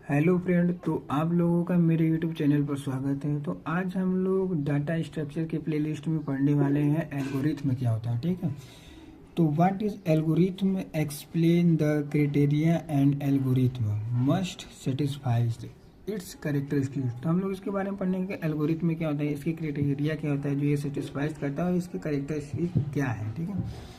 Hello friend, तो आप लोगों का मेरे यूट्यूब चैनल पर स्वागत है। तो आज हम लोग डाटा स्ट्रक्चर के प्लेलिस्ट में पढ़ने वाले हैं एल्गोरिथ्म क्या होता है। ठीक है, तो what is algorithm, explain the criteria and algorithm must satisfies it's characteristics. तो हम लोग इसके बारे में पढ़ेंगे कि एल्गोरिथ्म क्या होता है, इसके क्राइटेरिया क्या होता है जो ये सेटिस्फाइज करता है और इसके कैरेक्टरिस्टिक क्या है। ठीक है,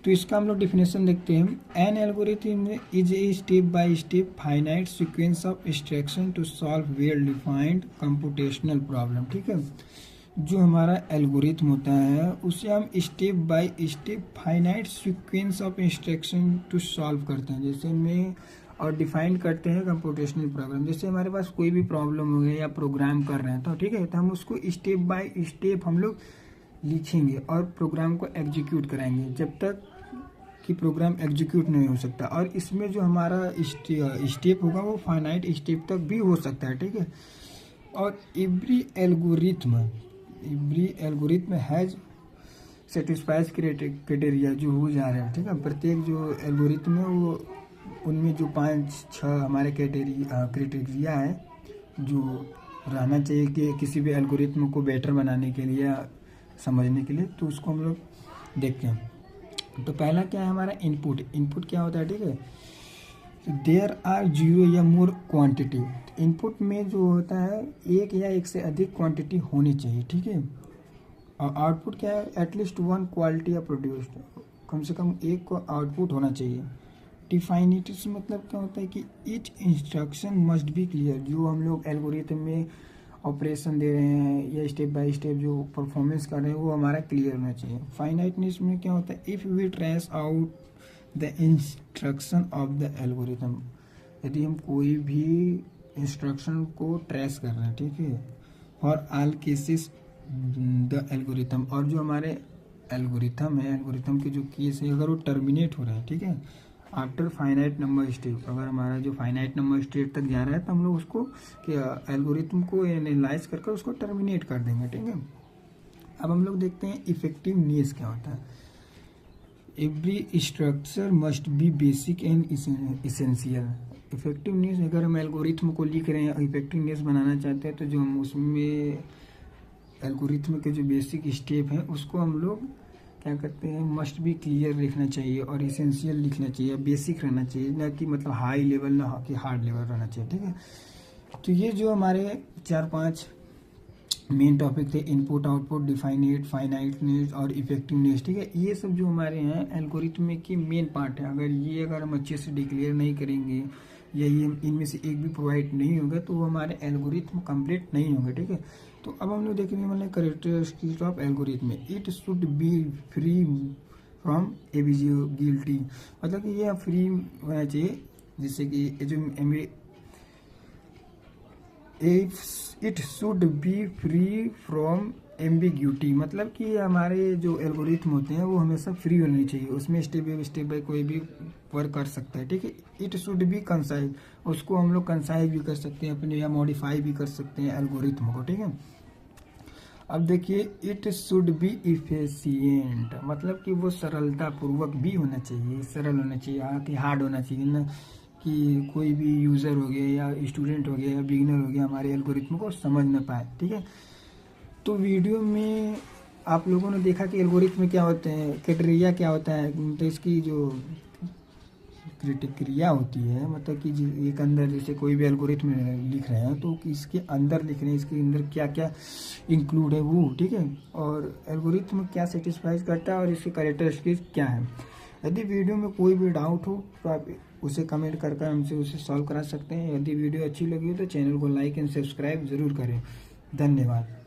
तो इसका हम लोग डिफिनेशन देखते हैं। An algorithm is a step by step finite sequence of instruction to solve well defined computational problem. ठीक है, जो हमारा एल्गोरिथम होता है उसे हम step by step finite sequence of instruction to solve करते हैं, जैसे में और डिफाइन करते हैं कंप्यूटेशनल प्रॉब्लम। जैसे हमारे पास कोई भी प्रॉब्लम हो गया या प्रोग्राम कर रहे हैं तो ठीक है, तो हम उसको स्टेप बाय स्टेप हम लोग लिखेंगे और प्रोग्राम को एग्जीक्यूट कराएंगे जब तक कि प्रोग्राम एग्जीक्यूट नहीं हो सकता। और इसमें जो हमारा स्टेप होगा वो फाइनाइट स्टेप तक भी हो सकता है। ठीक है, और every algorithm has satisfies criteria जो हो जा रहा है। ठीक है, प्रत्येक जो एल्गोरिथम है वो उनमें जो 5-6 हमारे क्राइटेरिया है जो रहना चाहिए कि किसी भी एल्गोरिथम को बेटर बनाने के लिए या समझने के लिए, तो उसको हम लोग देखते हैं। तो पहला क्या है हमारा इनपुट क्या होता है। ठीक है, देयर आर 0 या मोर क्वांटिटी। इनपुट में जो होता है एक या एक से अधिक क्वांटिटी होनी चाहिए। ठीक है, और आउटपुट क्या है, एटलीस्ट 1 क्वालिटी या प्रोड्यूस्ड, कम से कम एक को आउटपुट होना चाहिए। डिफाइनिटी मतलब क्या होता है कि each instruction must be clear. जो हम लोग एल्गोरिथम में ऑपरेशन दे रहे हैं या स्टेप बाय स्टेप जो परफॉर्मेंस कर रहे हैं वो हमारा क्लियर होना चाहिए। फाइनाइटनेस में क्या होता है, if we trace out the instruction of the algorithm. यदि हम कोई भी इंस्ट्रक्शन को ट्रेस कर रहे हैं, ठीक है, for all cases the algorithm, और जो हमारे एल्गोरिथम है, एल्गोरिथम के जो केस है अगर वो टर्मिनेट हो रहे हैं, ठीक है, आफ्टर फाइनाइट नंबर स्टेप, अगर हमारा जो फाइनाइट नंबर स्टेप तक जा रहा है तो हम लोग उसको एल्गोरिथम को एनालाइज करके उसको टर्मिनेट कर देंगे। ठीक है, अब हम लोग देखते हैं इफेक्टिवनेस क्या होता है। Every structure must be basic and essential. Effectiveness, अगर हम एल्गोरिथम को लिख रहे हैं, इफेक्टिवनेस बनाना चाहते हैं तो जो हम उसमें एल्गोरिथम के जो बेसिक स्टेप हैं उसको हम लोग क्या करते हैं, मस्ट बी क्लियर लिखना चाहिए और इसेंशियल लिखना चाहिए, बेसिक रहना चाहिए, ना कि मतलब हाई लेवल ना कि हार्ड लेवल रहना चाहिए। ठीक है, तो ये जो हमारे 4-5 मेन टॉपिक थे, इनपुट, आउटपुट, डिफाइनेट, फाइनाइटनेस और इफेक्टिवनेस। ठीक है, ये सब जो हमारे हैं एल्गोरिथम के मेन पार्ट है। अगर हम अच्छे से डिक्लेयर नहीं करेंगे या ये इनमें से एक भी प्रोवाइड नहीं होगा तो वो हमारे एल्गोरिथम कंप्लीट नहीं होंगे। ठीक है, तो अब हम लोग देखेंगे मतलब कैरेक्टरिस्टिक्स ऑफ एल्गोरिथम में, it should be free from एबिजिबिलिटी, मतलब कि ये फ्री होना चाहिए, जिससे कि जो it should be free from ambiguity, मतलब कि हमारे जो एल्गोरिथम होते हैं वो हमेशा फ्री होने चाहिए, उसमें स्टेप बाय कोई भी वर्क कर सकता है। ठीक है, इट शुड बी कंसाइज, उसको हम लोग कंसाइज भी कर सकते हैं अपने, या मॉडिफाई भी कर सकते हैं एल्गोरिथम को। ठीक है, अब देखिए इट शुड बी इफिशिएंट, मतलब कि वो सरलता पूर्वक भी होना चाहिए, सरल होना चाहिए, कि हार्ड होना चाहिए ना कि कोई भी यूज़र हो गया या स्टूडेंट हो गया या बिगिनर हो गया हमारे एल्गोरिथम को समझ ना पाए। ठीक है, तो वीडियो में आप लोगों ने देखा कि एल्गोरिथम क्या होते हैं, क्राइटेरिया क्या होता है, तो इसकी जो क्रिया होती है, मतलब कि एक अंदर जैसे कोई भी एल्गोरिथम लिख रहे हैं तो इसके अंदर लिख रहे हैं, इसके अंदर क्या क्या इंक्लूड है वो। ठीक है, और एल्गोरिथम क्या सेटिस्फाइज करता है और इसके कैरेक्टरिस्टिक्स क्या है। यदि वीडियो में कोई भी डाउट हो तो आप उसे कमेंट कर हमसे उसे सॉल्व करा सकते हैं। यदि वीडियो अच्छी लगी हो तो चैनल को लाइक एंड सब्सक्राइब ज़रूर करें। धन्यवाद।